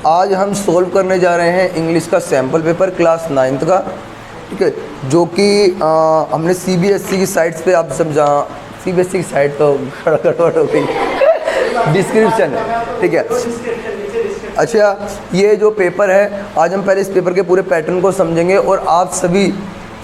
आज हम सोल्व करने जा रहे हैं इंग्लिश का सैम्पल पेपर क्लास 9th का, ठीक है, जो कि हमने CBSE की साइट्स पे, आप समझा CBSE की साइट तो गड़बड़ हो गई, डिस्क्रिप्शन, ठीक है। अच्छा, ये जो पेपर है, आज हम पहले इस पेपर के पूरे पैटर्न को समझेंगे और आप सभी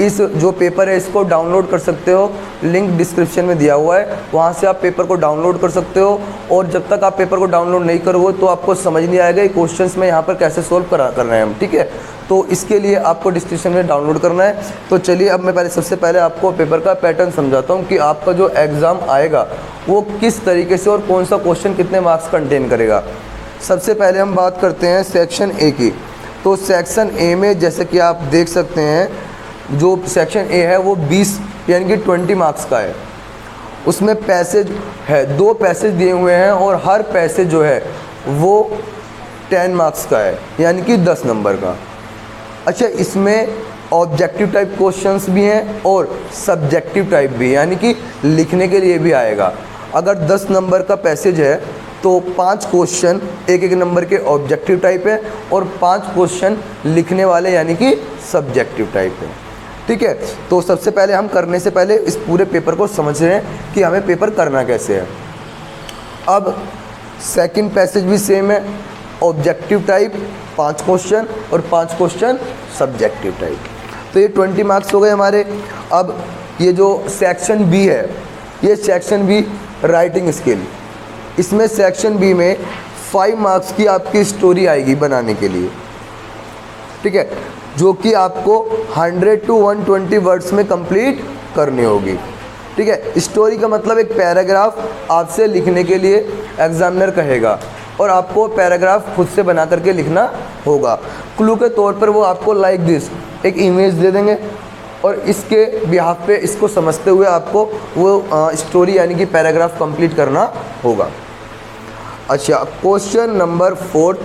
इस जो पेपर है इसको डाउनलोड कर सकते हो, लिंक डिस्क्रिप्शन में दिया हुआ है, वहाँ से आप पेपर को डाउनलोड कर सकते हो। और जब तक आप पेपर को डाउनलोड नहीं करोगे तो आपको समझ नहीं आएगा ये क्वेश्चंस में यहाँ पर कैसे सोल्व कर रहे हैं हम, ठीक है। तो इसके लिए आपको डिस्क्रिप्शन में डाउनलोड करना है। तो चलिए अब मैं सबसे पहले आपको पेपर का पैटर्न समझाता हूँ कि आपका जो एग्ज़ाम आएगा वो किस तरीके से और कौन सा क्वेश्चन कितने मार्क्स कंटेन करेगा। सबसे पहले हम बात करते हैं सेक्शन ए की। तो सेक्शन ए में जैसे कि आप देख सकते हैं, जो सेक्शन ए है वो 20 यानी कि 20 मार्क्स का है। उसमें पैसेज है, 2 पैसेज दिए हुए हैं और हर पैसेज जो है वो 10 मार्क्स का है, यानी कि 10 नंबर का। अच्छा, इसमें ऑब्जेक्टिव टाइप क्वेश्चंस भी हैं और सब्जेक्टिव टाइप भी, यानी कि लिखने के लिए भी आएगा। अगर 10 नंबर का पैसेज है तो 5 क्वेश्चन एक नंबर के ऑब्जेक्टिव टाइप है और 5 क्वेश्चन लिखने वाले यानी कि सब्जेक्टिव टाइप है, ठीक है। तो सबसे पहले हम करने से पहले इस पूरे पेपर को समझ रहे हैं कि हमें पेपर करना कैसे है। अब सेकंड पैसेज भी सेम है, ऑब्जेक्टिव टाइप 5 क्वेश्चन और 5 क्वेश्चन सब्जेक्टिव टाइप। तो ये 20 मार्क्स हो गए हमारे। अब ये जो सेक्शन बी है, ये सेक्शन बी राइटिंग स्किल, इसमें सेक्शन बी में 5 मार्क्स की आपकी स्टोरी आएगी बनाने के लिए, ठीक है, जो कि आपको 100 to 120 वर्ड्स में कंप्लीट करनी होगी, ठीक है। स्टोरी का मतलब एक पैराग्राफ आपसे लिखने के लिए एग्जामिनर कहेगा और आपको पैराग्राफ खुद से बना करके लिखना होगा। क्लू के तौर पर वो आपको लाइक दिस एक इमेज दे देंगे और इसके बिहाफ पे इसको समझते हुए आपको वो स्टोरी यानी कि पैराग्राफ कंप्लीट करना होगा। अच्छा, क्वेश्चन नंबर 4,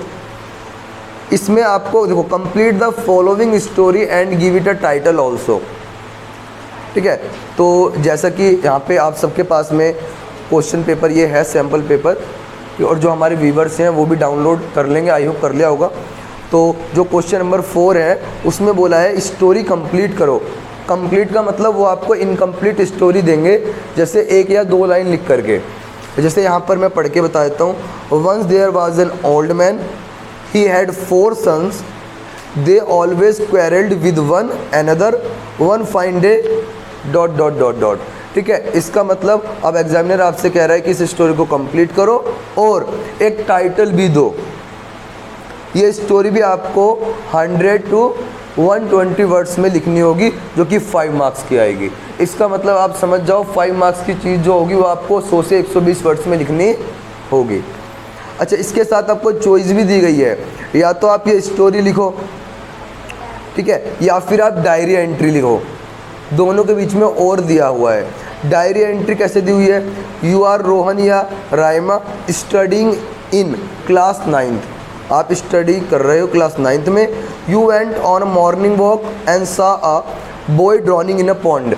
इसमें आपको देखो, complete the following story and give it a title also, ठीक है। तो जैसा कि यहाँ पे आप सबके पास में क्वेश्चन पेपर ये है, सैम्पल पेपर, और जो हमारे व्यूवर्स हैं वो भी डाउनलोड कर लेंगे, आई होप कर लिया होगा। तो जो क्वेश्चन नंबर 4 है उसमें बोला है स्टोरी कंप्लीट करो। कंप्लीट का मतलब वो आपको इनकम्प्लीट स्टोरी देंगे, जैसे 1 या 2 लाइन लिख करके। जैसे यहाँ पर मैं पढ़ के बता देता हूँ। Once there was an old man, he had 4 sons, they always quarreled with one another, one fine day ... ठीक है। इसका मतलब अब एग्जामिनर आपसे कह रहा है कि इस स्टोरी को कंप्लीट करो और एक टाइटल भी दो। ये स्टोरी भी आपको 100 to 120 वर्ड्स में लिखनी होगी, जो कि 5 मार्क्स की आएगी। इसका मतलब आप समझ जाओ 5 मार्क्स की चीज़ जो होगी वो आपको 100 से 120 वर्ड्स में लिखनी होगी। अच्छा, इसके साथ आपको चॉइस भी दी गई है, या तो आप ये स्टोरी लिखो, ठीक है, या फिर आप डायरी एंट्री लिखो। दोनों के बीच में और दिया हुआ है। डायरी एंट्री कैसे दी हुई है? यू आर रोहन या Raima studying in class 9th, आप स्टडी कर रहे हो क्लास 9th में। You went on morning walk and saw a boy drowning in a pond.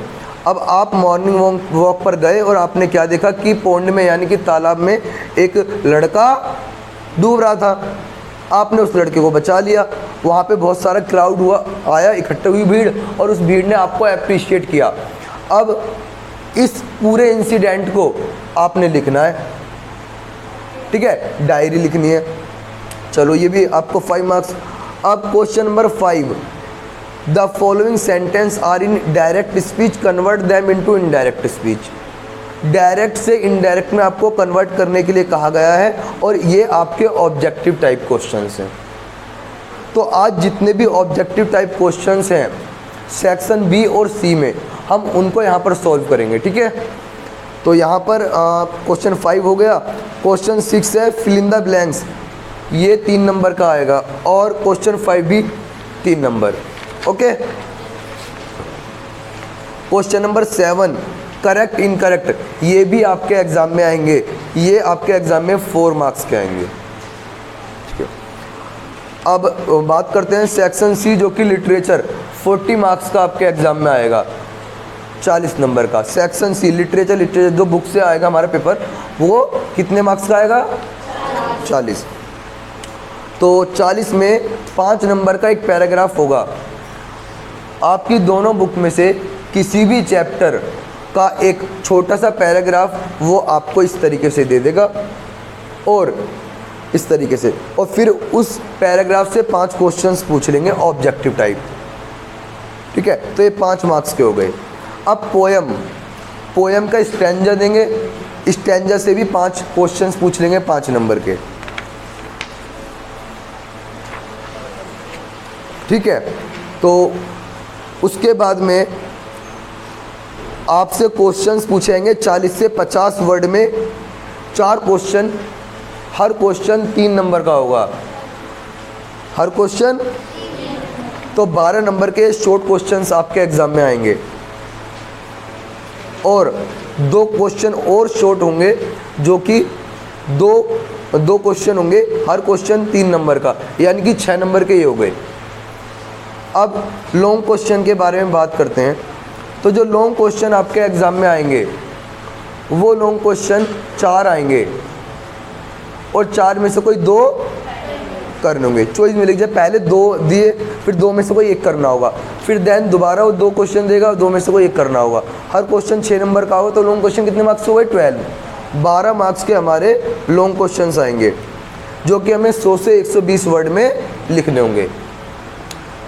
अब आप मॉर्निंग वॉक पर गए और आपने क्या देखा कि पौंड में यानी कि तालाब में एक लड़का डूब रहा था। आपने उस लड़के को बचा लिया। वहाँ पे बहुत सारा क्राउड आया, इकट्ठे हुई भीड़, और उस भीड़ ने आपको अप्रिशिएट किया। अब इस पूरे इंसिडेंट को आपने लिखना है, ठीक है, डायरी लिखनी है। चलो, ये भी आपको 5 मार्क्स। अब question number 5, the following sentence are in direct speech, convert them into indirect speech. Direct से इनडायरेक्ट में आपको कन्वर्ट करने के लिए कहा गया है और ये आपके ऑब्जेक्टिव टाइप क्वेश्चंस हैं। तो आज जितने भी ऑब्जेक्टिव टाइप क्वेश्चंस हैं सेक्शन बी और सी में, हम उनको यहाँ पर सॉल्व करेंगे, ठीक है। तो यहाँ पर क्वेश्चन 5 हो गया। क्वेश्चन 6 है फिल इन द ब्लैंक्स, ये 3 नंबर का आएगा, और क्वेश्चन 5 भी 3 number, okay. Question number 7 correct incorrect, ये भी आपके एग्जाम में आएंगे। ये आपके एग्जाम में 4 मार्क्स के आएंगे, ठीक है। अब बात करते हैं सेक्शन सी, जो कि लिटरेचर, 40 मार्क्स का आपके एग्जाम में आएगा, 40 नंबर का। सेक्शन सी लिटरेचर जो बुक से आएगा हमारा पेपर, वो कितने मार्क्स का आएगा? 40। तो 40 में 5 नंबर का एक पैराग्राफ होगा। आपकी दोनों बुक में से किसी भी चैप्टर का एक छोटा सा पैराग्राफ वो आपको इस तरीके से दे देगा और इस तरीके से, और फिर उस पैराग्राफ से 5 क्वेश्चंस पूछ लेंगे ऑब्जेक्टिव टाइप। ठीक है, तो ये 5 मार्क्स के हो गए। अब पोयम का स्टैंजा देंगे, स्टैंजा से भी 5 क्वेश्चंस पूछ लेंगे 5 नंबर के। ठीक है, तो उसके बाद में आपसे क्वेश्चंस पूछेंगे 40 से 50 वर्ड में, 4 क्वेश्चन, हर क्वेश्चन 3 नंबर का होगा, हर क्वेश्चन। तो 12 नंबर के शॉर्ट क्वेश्चंस आपके एग्ज़ाम में आएंगे और 2 क्वेश्चन और शॉर्ट होंगे, जो कि दो क्वेश्चन होंगे, हर क्वेश्चन 3 नंबर का, यानी कि 6 नंबर के ये हो गए। अब लॉन्ग क्वेश्चन के बारे में बात करते हैं। तो जो लॉन्ग क्वेश्चन आपके एग्ज़ाम में आएंगे वो लॉन्ग क्वेश्चन 4 आएंगे और 4 में से कोई 2 करने होंगे, चॉइस मिलेगी। जब पहले 2 दिए फिर 2 में से कोई 1 करना होगा, फिर देन दोबारा वो 2 क्वेश्चन देगा और 2 में से कोई 1 करना होगा। हर क्वेश्चन 6 नंबर का होगा। तो लॉन्ग क्वेश्चन कितने मार्क्स हो गए? 12 मार्क्स के हमारे लॉन्ग क्वेश्चन आएंगे, जो कि हमें 100 से 120 वर्ड में लिखने होंगे।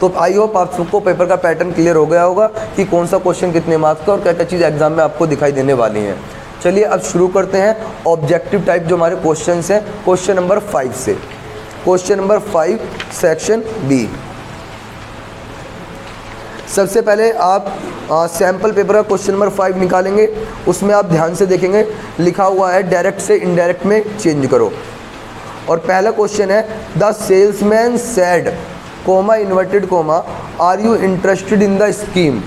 तो आई होप आप सबको पेपर का पैटर्न क्लियर हो गया होगा कि कौन सा क्वेश्चन कितने मार्क्स का और क्या क्या चीज़ एग्जाम में आपको दिखाई देने वाली हैं। चलिए अब शुरू करते हैं ऑब्जेक्टिव टाइप जो हमारे क्वेश्चंस हैं, क्वेश्चन नंबर 5 से। Question number 5 section B. सबसे पहले आप सैम्पल पेपर का क्वेश्चन नंबर 5 निकालेंगे। उसमें आप ध्यान से देखेंगे, लिखा हुआ है डायरेक्ट से इनडायरेक्ट में चेंज करो। और पहला क्वेश्चन है the salesman said comma inverted comma are you interested in the scheme.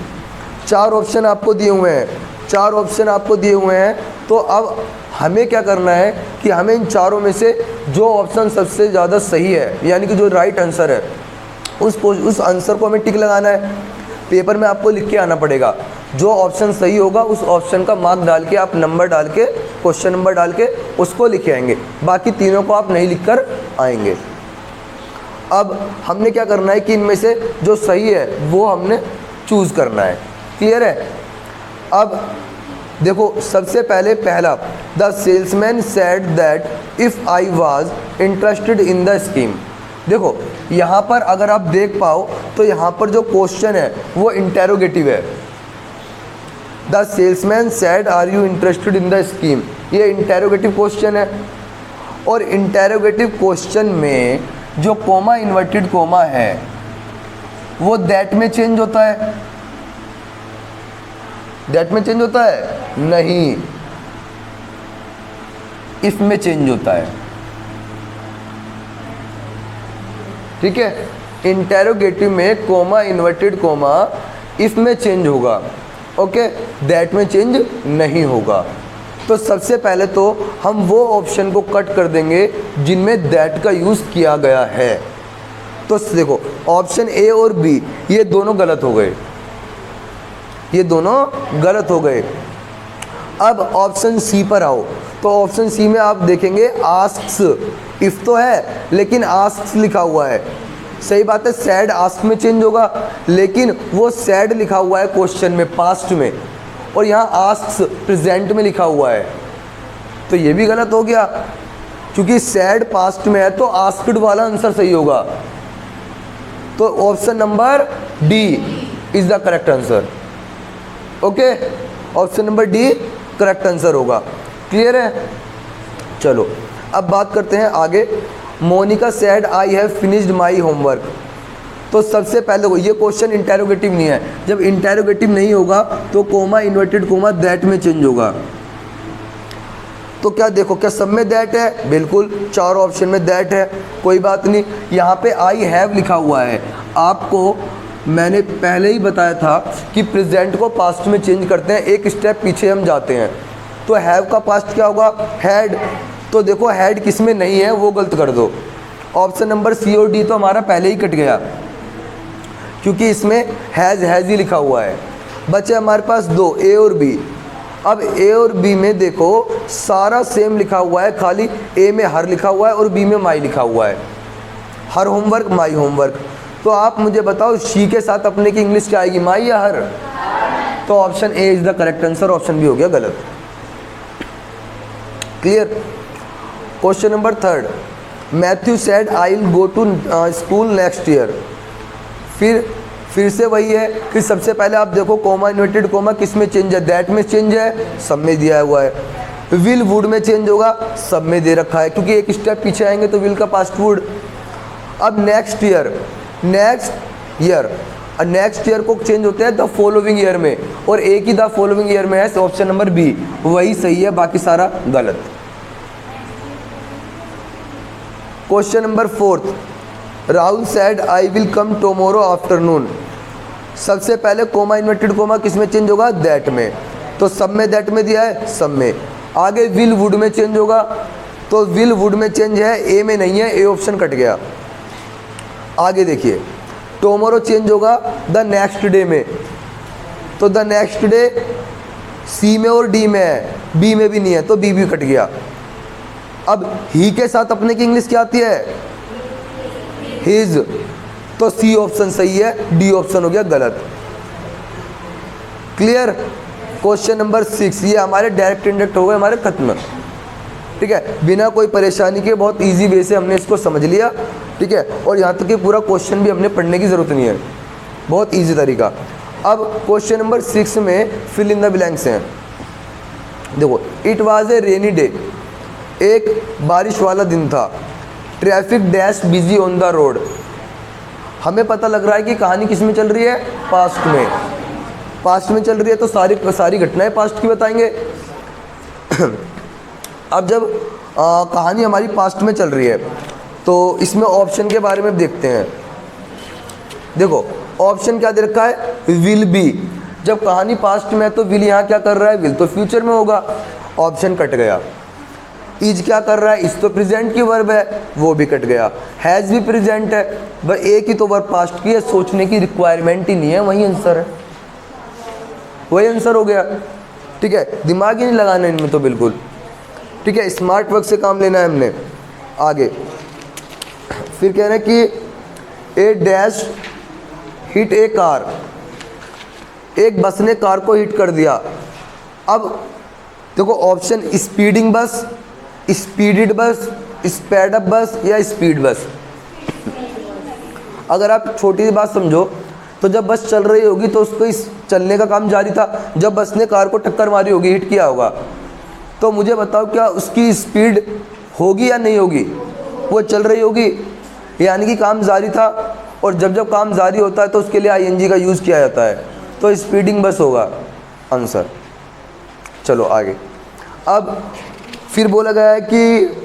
4 option आपको दिए हुए हैं, 4 ऑप्शन आपको दिए हुए हैं। तो अब हमें क्या करना है कि हमें इन चारों में से जो ऑप्शन सबसे ज़्यादा सही है, यानी कि जो राइट आंसर है, उस आंसर को हमें टिक लगाना है। पेपर में आपको लिख के आना पड़ेगा, जो ऑप्शन सही होगा उस ऑप्शन का मार्क डाल के, आप नंबर डाल के, क्वेश्चन नंबर डाल के उसको लिखे आएंगे। बाकी तीनों को आप नहीं लिख कर आएंगे। अब हमने क्या करना है कि इनमें से जो सही है वो हमने चूज़ करना है। क्लियर है? अब देखो, सबसे पहले पहला, the salesman said that if I was interested in the scheme. देखो यहाँ पर अगर आप देख पाओ तो यहाँ पर जो क्वेश्चन है वो इंटेरोगेटिव है। The salesman said are you interested in the scheme, ये इंटेरोगेटिव क्वेश्चन है। और इंटेरोगेटिव क्वेश्चन में जो कोमा इन्वर्टेड कोमा है वो दैट में चेंज होता है? दैट में चेंज होता है? नहीं, इफ में चेंज होता है। ठीक है, इंटेरोगेटिव में कोमा इन्वर्टेड कोमा इफ में चेंज होगा, ओके, दैट में चेंज नहीं होगा। तो सबसे पहले तो हम वो ऑप्शन को कट कर देंगे जिनमें दैट का यूज़ किया गया है। तो देखो, ऑप्शन ए और बी ये दोनों गलत हो गए, ये दोनों गलत हो गए। अब ऑप्शन सी पर आओ। तो ऑप्शन सी में आप देखेंगे आस्क्स, इफ़ तो है लेकिन आस्क्स लिखा हुआ है। सही बात है, सैड आस्क में चेंज होगा, लेकिन वो सैड लिखा हुआ है क्वेश्चन में पास्ट में, और यहाँ आस्क्स प्रेजेंट में लिखा हुआ है। तो ये भी गलत हो गया, क्योंकि सैड पास्ट में है तो आस्क्ड वाला आंसर सही होगा। तो option number D is the correct answer. Okay, option number D correct answer होगा। क्लियर है? चलो अब बात करते हैं आगे। Monica said I have finished my homework. तो सबसे पहले देखो, ये क्वेश्चन इंटेरोगेटिव नहीं है। जब इंटेरोगेटिव नहीं होगा तो कोमा इन्वर्टेड कोमा दैट में चेंज होगा। तो क्या देखो, क्या सब में दैट है? बिल्कुल, 4 ऑप्शन में दैट है, कोई बात नहीं। यहाँ पे आई हैव लिखा हुआ है। आपको मैंने पहले ही बताया था कि प्रेजेंट को पास्ट में चेंज करते हैं, एक स्टेप पीछे हम जाते हैं। तो हैव का पास्ट क्या होगा? हैड। तो देखो हैड किस में नहीं है वो गलत कर दो। ऑप्शन नंबर सी और डी तो हमारा पहले ही कट गया, क्योंकि इसमें हैज़ ही लिखा हुआ है। बचे हमारे पास 2, ए और बी। अब ए और बी में देखो सारा सेम लिखा हुआ है, खाली ए में हर लिखा हुआ है और बी में माई लिखा हुआ है। हर होमवर्क, माई होमवर्क। तो आप मुझे बताओ शी के साथ अपने की इंग्लिश क्या आएगी, माई या हर? तो option A is the correct answer, option B हो गया गलत। Clear. Question number 3, Matthew said I will go to school next year. फिर से वही है कि सबसे पहले आप देखो कोमा इन्वर्टेड कोमा किस में चेंज है, दैट में चेंज है, सब में दिया हुआ है। विल वुड में चेंज होगा, सब में दे रखा है, क्योंकि एक स्टेप पीछे आएंगे तो विल का पास्ट वुड। अब नेक्स्ट ईयर, नेक्स्ट ईयर को चेंज होते हैं द फॉलोइंग ईयर में, और एक ही द फॉलोइंग ईयर में है, ऑप्शन नंबर बी वही सही है, बाकी सारा गलत। Question number 4, Rahul said I will come tomorrow afternoon. सबसे पहले कोमा इन्वर्टेड कोमा किस में चेंज होगा, दैट में, तो सब में दैट में दिया है, सब में। आगे विल वुड में चेंज होगा, तो विल वुड में चेंज है, ए में नहीं है, ए ऑप्शन कट गया। आगे देखिए टुमारो चेंज होगा द नेक्स्ट डे में, तो द नेक्स्ट डे सी में और डी में है, बी में भी नहीं है, तो बी भी कट गया। अब ही के साथ अपने की इंग्लिश क्या आती है, हिज, तो सी ऑप्शन सही है, डी ऑप्शन हो गया गलत। क्लियर। क्वेश्चन नंबर 6, ये हमारे डायरेक्ट इंडायरेक्ट हो गए हमारे खत्म। ठीक है, बिना कोई परेशानी के बहुत इजी वे से हमने इसको समझ लिया। ठीक है, और यहाँ तक कि पूरा क्वेश्चन भी हमने पढ़ने की ज़रूरत नहीं है, बहुत इजी तरीका। अब क्वेश्चन नंबर 6 में फिल इन द ब्लैंक्स हैं। देखो, it was a rainy day, एक बारिश वाला दिन था। Traffic dash busy on the road. हमें पता लग रहा है कि कहानी किस में चल रही है, पास्ट में। पास्ट में चल रही है तो सारी घटनाएं पास्ट की बताएंगे। अब जब कहानी हमारी पास्ट में चल रही है तो इसमें ऑप्शन के बारे में देखते हैं। देखो ऑप्शन क्या दे रखा है, विल बी। जब कहानी पास्ट में है तो विल यहाँ क्या कर रहा है, विल तो फ्यूचर में होगा, ऑप्शन कट गया। इज क्या कर रहा है, इज तो प्रेजेंट की वर्ब है, वो भी कट गया। हैज़ भी प्रेजेंट है, बस एक ही तो वर्ब पास्ट की है, सोचने की रिक्वायरमेंट ही नहीं है, वही आंसर है, वही आंसर हो गया। ठीक है, दिमाग ही नहीं लगाना इनमें तो बिल्कुल। ठीक है, स्मार्ट वर्क से काम लेना है हमने। आगे फिर कह रहे हैं कि ए डैश हिट ए कार, एक बस ने कार को हिट कर दिया। अब देखो ऑप्शन स्पीडिंग बस, स्पीडिड बस, स्पीड अप बस या स्पीड बस। अगर आप छोटी सी बात समझो तो जब बस चल रही होगी तो उसको इस चलने का काम जारी था, जब बस ने कार को टक्कर मारी होगी, हिट किया होगा, तो मुझे बताओ क्या उसकी स्पीड होगी या नहीं होगी, वो चल रही होगी, यानी कि काम जारी था। और जब जब काम जारी होता है तो उसके लिए आईएनजी का यूज़ किया जाता है, तो स्पीडिंग बस होगा आंसर। चलो आगे। अब फिर बोला गया है कि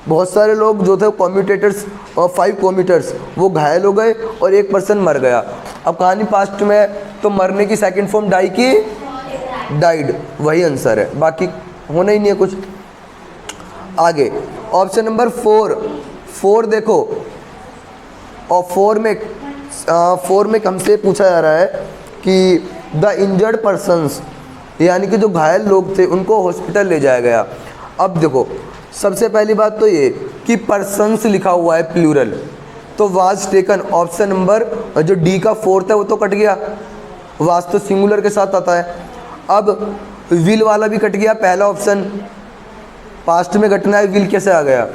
बहुत सारे लोग जो थे कॉम्यूटेटर्स और 5 कॉम्यूटर्स वो घायल हो गए और एक पर्सन मर गया। अब कहानी पास्ट में है तो मरने की सेकंड फॉर्म डाई की, डाइड, वही आंसर है, बाकी होना ही नहीं है कुछ। आगे ऑप्शन नंबर 4 देखो, और 4 में हमसे पूछा जा रहा है कि द इंजर्ड पर्सन्स, यानी कि जो घायल लोग थे उनको हॉस्पिटल ले जाया गया। अब देखो सबसे पहली बात तो ये कि पर्सन्स लिखा हुआ है प्लूरल, तो वाज टेकन, ऑप्शन नंबर जो डी का 4th है वो तो कट गया, वाज तो सिंगुलर के साथ आता है। अब विल वाला भी कट गया, पहला ऑप्शन पास्ट में घटना है, विल कैसे आ गया,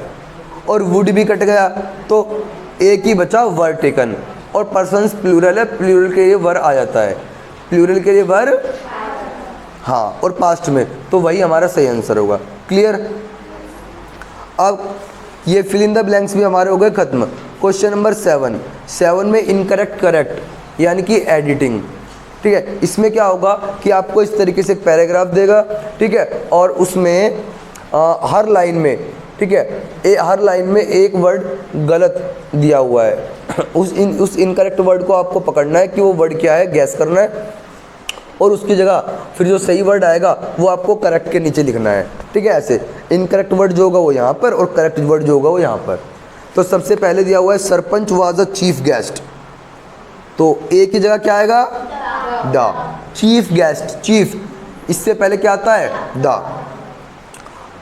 और वुड भी कट गया, तो एक ही बचा वर टेकन, और पर्सन्स प्लूरल है, प्लूरल के लिए वर आ जाता है, प्लूरल के लिए वर, हाँ, और पास्ट में, तो वही हमारा सही आंसर होगा। क्लियर। अब ये फिल इन द ब्लैंक्स भी हमारे हो गए खत्म। क्वेश्चन नंबर 7 में इनकरेक्ट करेक्ट यानी कि एडिटिंग। ठीक है, इसमें क्या होगा कि आपको इस तरीके से एक पैराग्राफ देगा, ठीक है, और उसमें हर लाइन में, ठीक है, हर लाइन में एक वर्ड गलत दिया हुआ है। उस इनकरेक्ट वर्ड को आपको पकड़ना है कि वो वर्ड क्या है, गैस करना है, और उसकी जगह फिर जो सही वर्ड आएगा वो आपको करेक्ट के नीचे लिखना है। ठीक है, ऐसे इनकरेक्ट वर्ड जो होगा वो यहाँ पर और करेक्ट वर्ड जो होगा वो यहाँ पर। तो सबसे पहले दिया हुआ है sarpanch was a chief guest, तो ए की जगह क्या आएगा, द। चीफ गेस्ट, चीफ, इससे पहले क्या आता है, द।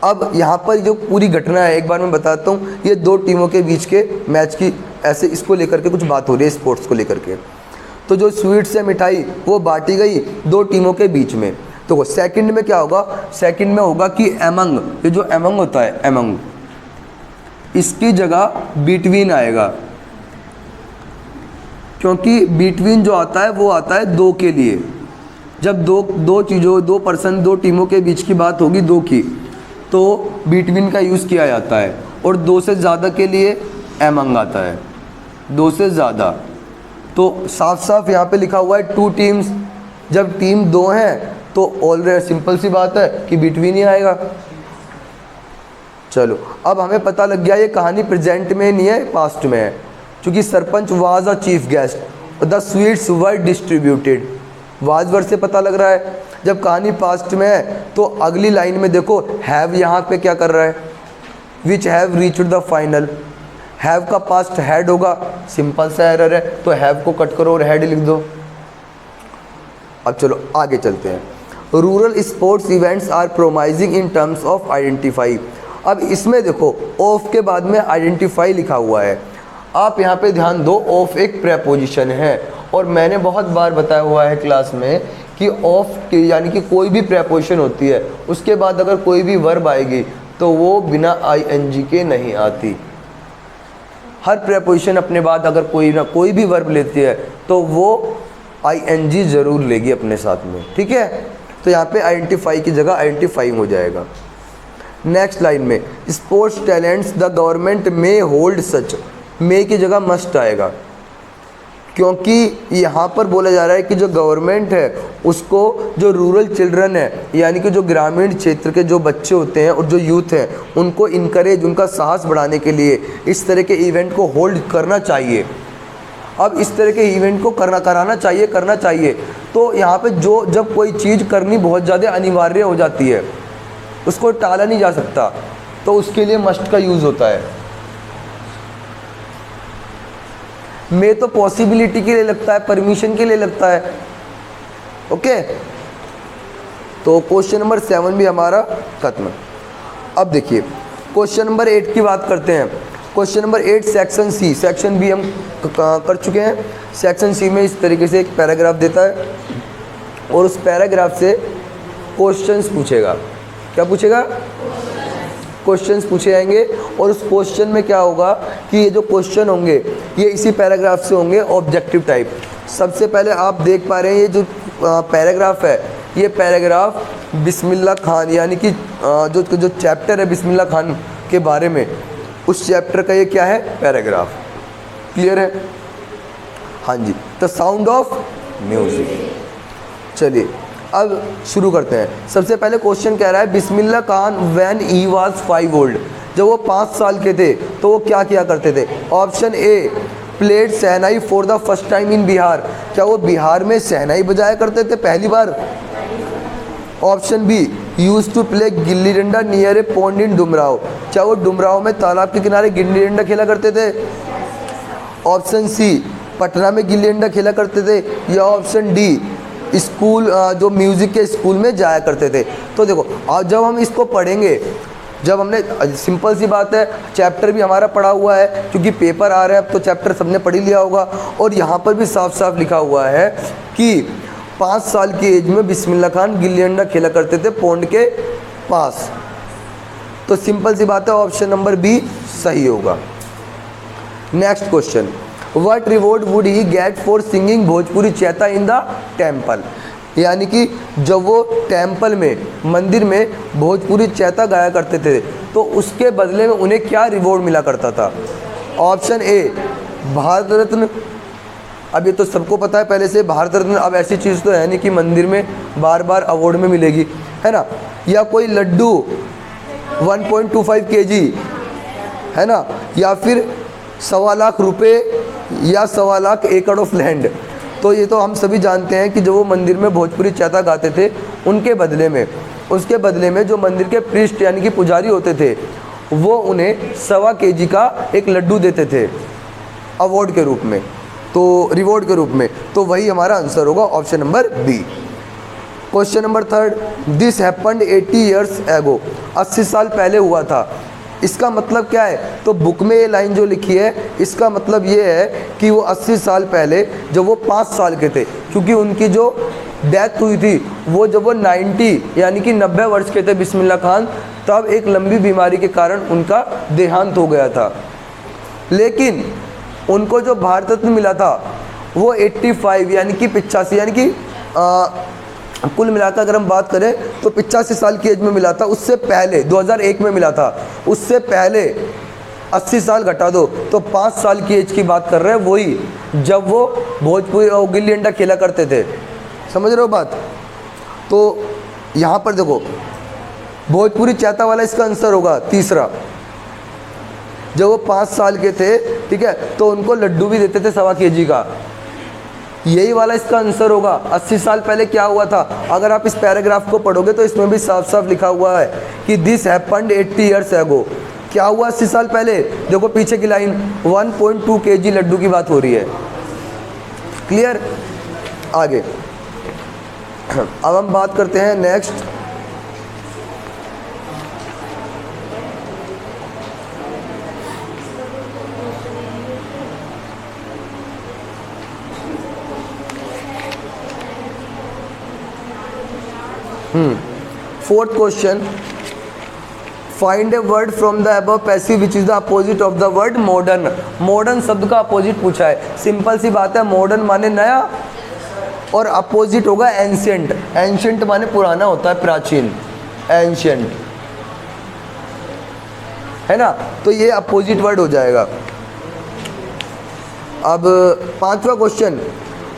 अब यहाँ पर जो पूरी घटना है एक बार मैं बताता हूँ, ये 2 टीमों के बीच के मैच की ऐसे इसको लेकर के कुछ बात हो रही है स्पोर्ट्स को लेकर के। तो जो स्वीट्स है मिठाई वो बांटी गई 2 टीमों के बीच में। तो सेकंड में क्या होगा, सेकंड में होगा कि एमंग, ये जो एमंग होता है एमंग, इसकी जगह बिटवीन आएगा, क्योंकि बिटवीन जो आता है वो आता है 2 के लिए। जब दो पर्सन 2 टीमों के बीच की बात होगी 2 की, तो बिटवीन का यूज़ किया जाता है। और 2 से ज़्यादा के लिए एमंग आता है, 2 से ज़्यादा। तो साफ साफ यहाँ पे लिखा हुआ है 2 टीम्स। जब टीम 2 हैं तो ऑलरेडी सिंपल सी बात है कि बिटवीन ही आएगा। चलो अब हमें पता लग गया ये कहानी प्रेजेंट में नहीं है, पास्ट में है, क्योंकि sarpanch was a chief guest, the sweets were distributed. Was word से पता लग रहा है। जब कहानी पास्ट में है तो अगली लाइन में देखो हैव यहाँ पे क्या कर रहा है, which have reached the final. Have का पास्ट हैड होगा, सिंपल सा एरर है, तो हैव को कट करो और हैड लिख दो। अब चलो आगे चलते हैं। Rural sports events are promising in terms of identify. अब इसमें देखो ऑफ के बाद में आइडेंटिफाई लिखा हुआ है। आप यहाँ पे ध्यान दो, ऑफ एक प्रेपोजिशन है, और मैंने बहुत बार बताया हुआ है क्लास में कि ऑफ यानी कि कोई भी प्रेपोजिशन होती है उसके बाद अगर कोई भी वर्ब आएगी तो वो बिना आईएनजी के नहीं आती। हर प्रेपोजिशन अपने बाद अगर कोई भी वर्ब लेती है तो वो आईएनजी ज़रूर लेगी अपने साथ में, ठीक है। तो यहाँ पे आइडेंटिफाई की जगह आइडेंटिफाइंग हो जाएगा। नेक्स्ट लाइन में स्पोर्ट्स टैलेंट्स द गवर्नमेंट में होल्ड सच, मे की जगह मस्ट आएगा, क्योंकि यहाँ पर बोला जा रहा है कि जो गवर्नमेंट है उसको जो रूरल चिल्ड्रन है यानी कि जो ग्रामीण क्षेत्र के जो बच्चे होते हैं और जो यूथ हैं उनको इनकरेज, उनका साहस बढ़ाने के लिए इस तरह के इवेंट को होल्ड करना चाहिए। अब इस तरह के इवेंट को करना चाहिए। तो यहाँ पे जब कोई चीज़ करनी बहुत ज़्यादा अनिवार्य हो जाती है, उसको टाला नहीं जा सकता, तो उसके लिए मस्ट का यूज़ होता है। मैं तो पॉसिबिलिटी के लिए लगता है, परमिशन के लिए लगता है, ओके। तो क्वेश्चन नंबर 7 भी हमारा खत्म। अब देखिए क्वेश्चन नंबर 8 की बात करते हैं। Question number 8 section C, section B हम कर चुके हैं। सेक्शन सी में इस तरीके से एक पैराग्राफ देता है और उस पैराग्राफ से क्वेश्चंस पूछेगा। क्या पूछेगा? क्वेश्चंस पूछे जाएंगे, और उस क्वेश्चन में क्या होगा कि ये जो क्वेश्चन होंगे ये इसी पैराग्राफ से होंगे, ऑब्जेक्टिव टाइप। सबसे पहले आप देख पा रहे हैं ये जो पैराग्राफ है, ये पैराग्राफ बिस्मिल्लाह खान यानी कि जो चैप्टर है बिस्मिल्लाह खान के बारे में, उस चैप्टर का ये क्या है? पैराग्राफ। क्लियर है? हाँ जी, द साउंड ऑफ म्यूजिक। चलिए अब शुरू करते हैं। सबसे पहले क्वेश्चन कह रहा है Bismillah Khan when he was 5 old, जब वो 5 साल के थे तो वो क्या किया करते थे? Option A played shehnai for the first time in Bihar, क्या वो बिहार में शहनाई बजाया करते थे पहली बार? Option B use to play gilli danda near a pond in Dumraon, क्या वो डुमराव में तालाब के किनारे गिल्ली डंडा खेला करते थे? ऑप्शन सी पटना में गिल्ली डंडा खेला करते थे, या ऑप्शन डी स्कूल जो म्यूज़िक के स्कूल में जाया करते थे? तो देखो आज जब हम इसको पढ़ेंगे, जब हमने सिंपल सी बात है चैप्टर भी हमारा पढ़ा हुआ है क्योंकि पेपर आ रहा है, अब तो चैप्टर सबने पढ़ ही लिया होगा, और यहाँ पर भी साफ साफ लिखा हुआ है कि 5 साल की एज में बिस्मिल्लाह खान गिल्ली डंडा खेला करते थे पौंड के पास। तो सिंपल सी बात है ऑप्शन नंबर बी सही होगा। Next question, what reward would he get for singing Bhojpuri Chaita in the temple, यानी कि जब वो टेम्पल में, मंदिर में भोजपुरी चैता गाया करते थे तो उसके बदले में उन्हें क्या रिवॉर्ड मिला करता था? ऑप्शन ए भारत रत्न, अब ये तो सबको पता है पहले से, भारत रत्न अब ऐसी चीज़ तो है नहीं कि मंदिर में बार बार अवार्ड में मिलेगी, है ना, या कोई लड्डू 1.25 kg, है ना, या फिर 1.25 लाख रुपए या 1.25 लाख एकड़ ऑफ लैंड। तो ये तो हम सभी जानते हैं कि जो वो मंदिर में भोजपुरी चैता गाते थे उनके बदले में, उसके बदले में जो मंदिर के प्रीस्ट यानी कि पुजारी होते थे वो उन्हें 1.25 kg का एक लड्डू देते थे अवार्ड के रूप में, तो रिवॉर्ड के रूप में। तो वही हमारा आंसर होगा option number B. Question number 3, this happened 80 years ago, 80 साल पहले हुआ था। इसका मतलब क्या है, तो बुक में ये लाइन जो लिखी है इसका मतलब ये है कि वो 80 साल पहले जब वो 5 साल के थे, क्योंकि उनकी जो डेथ हुई थी वो जब वो 90 यानी कि 90 वर्ष के थे बिस्मिल्लाह खान, तब एक लंबी बीमारी के कारण उनका देहांत हो गया था। लेकिन उनको जो भारत रत्न मिला था वो 85 यानी कि 85 यानी कि कुल मिलाकर अगर हम बात करें तो 85 साल की एज में मिला था। उससे पहले 2001 में मिला था, उससे पहले 80 साल घटा दो तो 5 साल की एज की बात कर रहे हैं, वही जब वो भोजपुरी और गिल्ली डंडा खेला करते थे। समझ रहे हो बात? तो यहाँ पर देखो भोजपुरी चाहता वाला इसका आंसर होगा तीसरा। जब वो 5 साल के थे, ठीक है, तो उनको लड्डू भी देते थे 1.25 kg का, यही वाला इसका आंसर होगा। 80 साल पहले क्या हुआ था, अगर आप इस पैराग्राफ को पढ़ोगे तो इसमें भी साफ साफ लिखा हुआ है कि दिस हैपेंड 80 ईयर्स एगो। क्या हुआ 80 साल पहले, देखो पीछे की लाइन 1.2 kg लड्डू की बात हो रही है। क्लियर? आगे अब हम बात करते हैं next, fourth question, find a word from the above passive which is the opposite of the word modern. Modern शब्द का अपोजिट पूछा है, सिंपल सी बात है, मॉडर्न माने नया और अपोजिट होगा एंशिएंट। एंशिएंट माने पुराना होता है, प्राचीन, एंशिएंट, है ना, तो ये अपोजिट वर्ड हो जाएगा। अब 5वां question,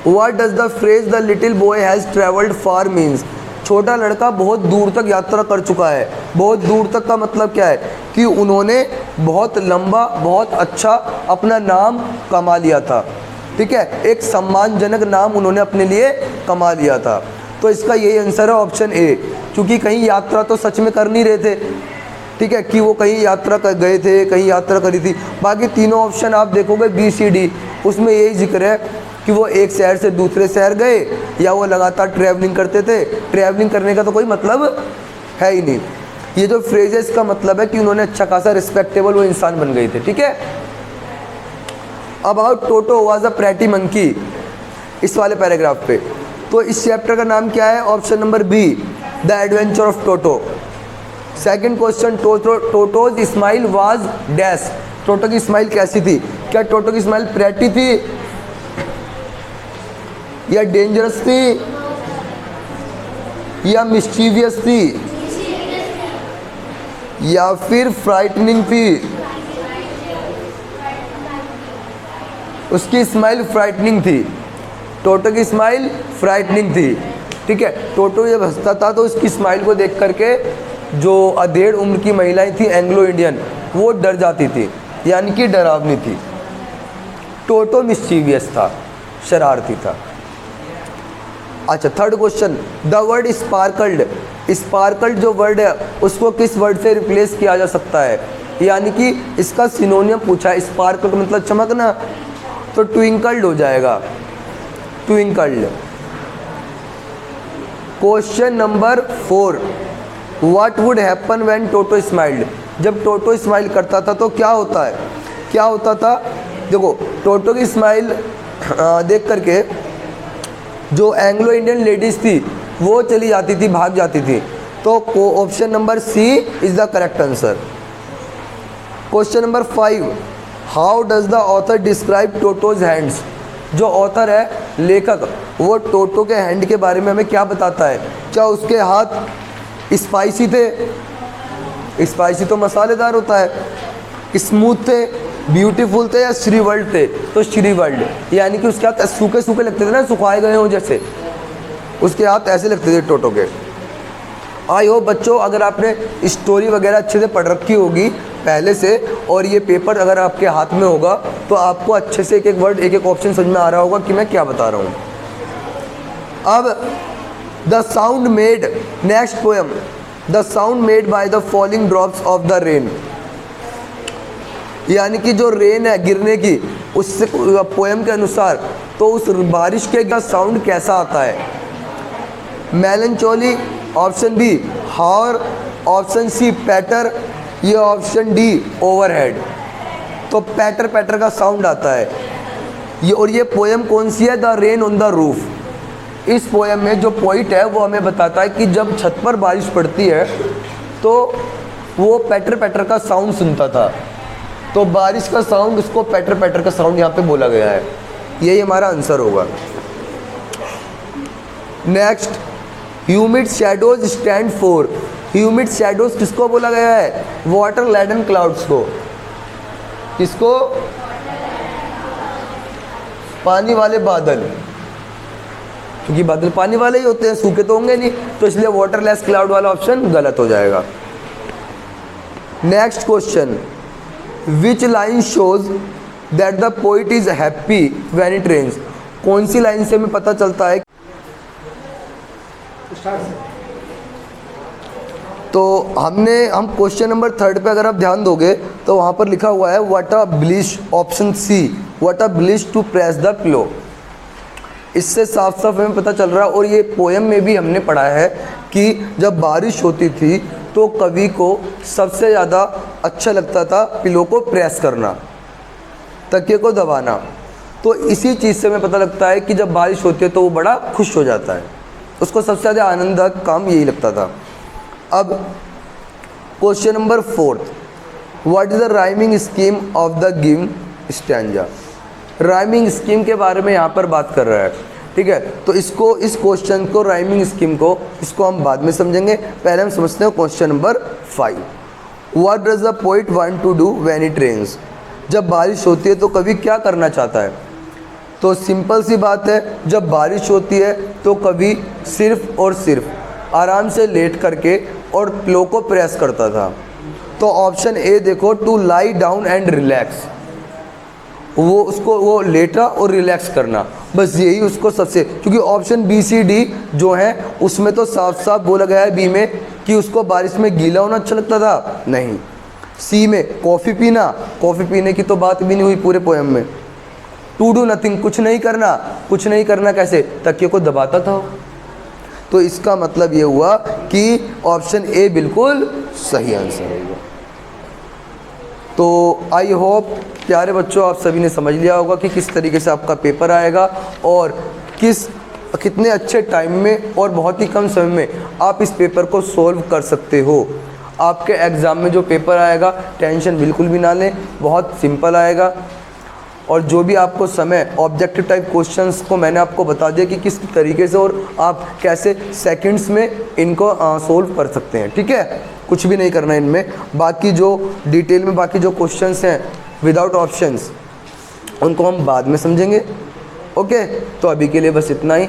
what does the phrase the little boy has travelled far means. छोटा लड़का बहुत दूर तक यात्रा कर चुका है। बहुत दूर तक का मतलब क्या है कि उन्होंने बहुत लंबा, बहुत अच्छा अपना नाम कमा लिया था। ठीक है, एक सम्मानजनक नाम उन्होंने अपने लिए कमा लिया था। तो इसका यही आंसर है ऑप्शन ए, क्योंकि कहीं यात्रा तो सच में कर नहीं रहे थे। ठीक है, कि वो कहीं यात्रा कर गए थे, कहीं यात्रा करी थी। बाकी तीनों ऑप्शन आप देखोगे बी सी डी, उसमें यही जिक्र है कि वो एक शहर से दूसरे शहर गए या वो लगातार ट्रैवलिंग करते थे। ट्रैवलिंग करने का तो कोई मतलब है ही नहीं। ये जो फ्रेजेस का मतलब है कि उन्होंने अच्छा खासा रिस्पेक्टेबल वो इंसान बन गए थे। ठीक है, about toto was a pretty monkey, इस वाले पैराग्राफ पे। तो इस चैप्टर का नाम क्या है, option number B, the adventure of Toto. Second question, Toto's smile was dash. Toto की स्माइल कैसी थी? क्या टोटो की स्माइल प्रेटी थी या डेंजरस थी या मिस्चीवियस थी या फिर फ्राइटनिंग थी? उसकी स्माइल फ्राइटनिंग थी। टोटो की स्माइल फ्राइटनिंग थी। ठीक है, टोटो जब हंसता था तो उसकी स्माइल को देख करके जो अधेड़ उम्र की महिलाएं थी एंग्लो इंडियन, वो डर जाती थी, यानी कि डरावनी थी। टोटो मिस्चीवियस था, शरारती था। अच्छा, third question, the word sparkled. Sparkled जो वर्ड है उसको किस वर्ड से रिप्लेस किया जा सकता है, यानी कि इसका सिनोनियम पूछा है। स्पार्कल्ड मतलब चमकना, तो ट्विंकल्ड हो जाएगा, twinkled. Question number 4, what would happen when Toto smiled. जब टोटो स्माइल करता था तो क्या होता है, क्या होता था? देखो, टोटो की स्माइल देख करके जो एंग्लो इंडियन लेडीज़ थी वो चली जाती थी, भाग जाती थी। तो option number C is the correct answer. Question number 5, how does the author describe Toto's hands. जो ऑथर है, लेखक, वो टोटो के हैंड के बारे में हमें क्या बताता है? क्या उसके हाथ स्पाइसी थे? स्पाइसी तो मसालेदार होता है। स्मूथ थे, ब्यूटीफुल थे या श्रीवल्ड थे? तो श्रीवल्ड, यानी कि उसके हाथ सूखे सूखे लगते थे ना, सुखाए गए हों जैसे, उसके हाथ ऐसे लगते थे टोटो के। आई होप बच्चों अगर आपने स्टोरी वगैरह अच्छे से पढ़ रखी होगी पहले से, और ये पेपर अगर आपके हाथ में होगा तो आपको अच्छे से एक एक वर्ड, एक एक ऑप्शन समझ में आ रहा होगा कि मैं क्या बता रहा हूँ। अब the sound made, next poem, the sound made by the falling drops of the rain, यानी कि जो रेन है गिरने की, उससे पोएम के अनुसार तो उस बारिश के का साउंड कैसा आता है? Melancholy, option B hoarse, option C patter, ये ऑप्शन डी ओवरहेड, तो पैटर पैटर का साउंड आता है ये। और ये पोएम कौन सी है? The rain on the roof. इस पोएम में जो पोइट है वो हमें बताता है कि जब छत पर बारिश पड़ती है तो वो पैटर पैटर का साउंड सुनता था, तो बारिश का साउंड उसको पैटर पैटर का साउंड यहाँ पे बोला गया है। यही हमारा आंसर होगा। Next, humid shadows stand for. Humid shadows किसको बोला गया है? वाटर लैडन क्लाउड्स को। किसको? पानी वाले बादल, क्योंकि बादल पानी वाले ही होते हैं, सूखे तो होंगे नहीं, तो इसलिए वाटरलेस क्लाउड वाला ऑप्शन गलत हो जाएगा। Next question, which line shows that the poet is happy when it rains. कौन सी लाइन से हमें पता चलता है? तो हम क्वेश्चन नंबर 3 पे अगर आप ध्यान दोगे तो वहाँ पर लिखा हुआ है what a bliss, option C, what a bliss to press the pillow. इससे साफ साफ हमें पता चल रहा है, और ये पोएम में भी हमने पढ़ा है कि जब बारिश होती थी तो कवि को सबसे ज़्यादा अच्छा लगता था पिलो को प्रेस करना, तकिए को दबाना। तो इसी चीज़ से हमें पता लगता है कि जब बारिश होती है तो वो बड़ा खुश हो जाता है, उसको सबसे ज़्यादा आनंददायक काम यही लगता था। अब question number 4, what is the rhyming scheme of the given stanza. Rhyming scheme के बारे में यहाँ पर बात कर रहा है, ठीक है। तो इसको, इस क्वेश्चन को, राइमिंग स्कीम को, इसको हम बाद में समझेंगे। पहले हम समझते हैं question number 5, what does the poet want to do when it rains. जब बारिश होती है तो कवि क्या करना चाहता है? तो सिंपल सी बात है, जब बारिश होती है तो कवि सिर्फ और सिर्फ आराम से लेट करके और पिलो को प्रेस करता था। तो ऑप्शन ए देखो, to lie down and relax, वो लेटा और रिलैक्स करना, बस यही उसको सबसे, क्योंकि ऑप्शन बी सी डी जो है उसमें तो साफ साफ बोला गया है बी में कि उसको बारिश में गीला होना अच्छा लगता था, नहीं। सी में कॉफ़ी पीना, कॉफ़ी पीने की तो बात भी नहीं हुई पूरे पोएम में। टू डू नथिंग, कुछ नहीं करना, कुछ नहीं करना कैसे? तकिए को दबाता था। तो इसका मतलब ये हुआ कि ऑप्शन ए बिल्कुल सही आंसर होगा। तो आई होप प्यारे बच्चों आप सभी ने समझ लिया होगा कि किस तरीके से आपका पेपर आएगा और कितने अच्छे टाइम में और बहुत ही कम समय में आप इस पेपर को सॉल्व कर सकते हो। आपके एग्ज़ाम में जो पेपर आएगा टेंशन बिल्कुल भी ना लें, बहुत सिंपल आएगा। और जो भी आपको समय ऑब्जेक्टिव टाइप क्वेश्चंस को मैंने आपको बता दिया कि किस तरीके से और आप कैसे सेकंड्स में इनको सोल्व कर सकते हैं, ठीक है। कुछ भी नहीं करना है इनमें। बाकी जो डिटेल में बाकी जो क्वेश्चंस हैं विदाउट ऑप्शंस उनको हम बाद में समझेंगे, ओके। तो अभी के लिए बस इतना ही।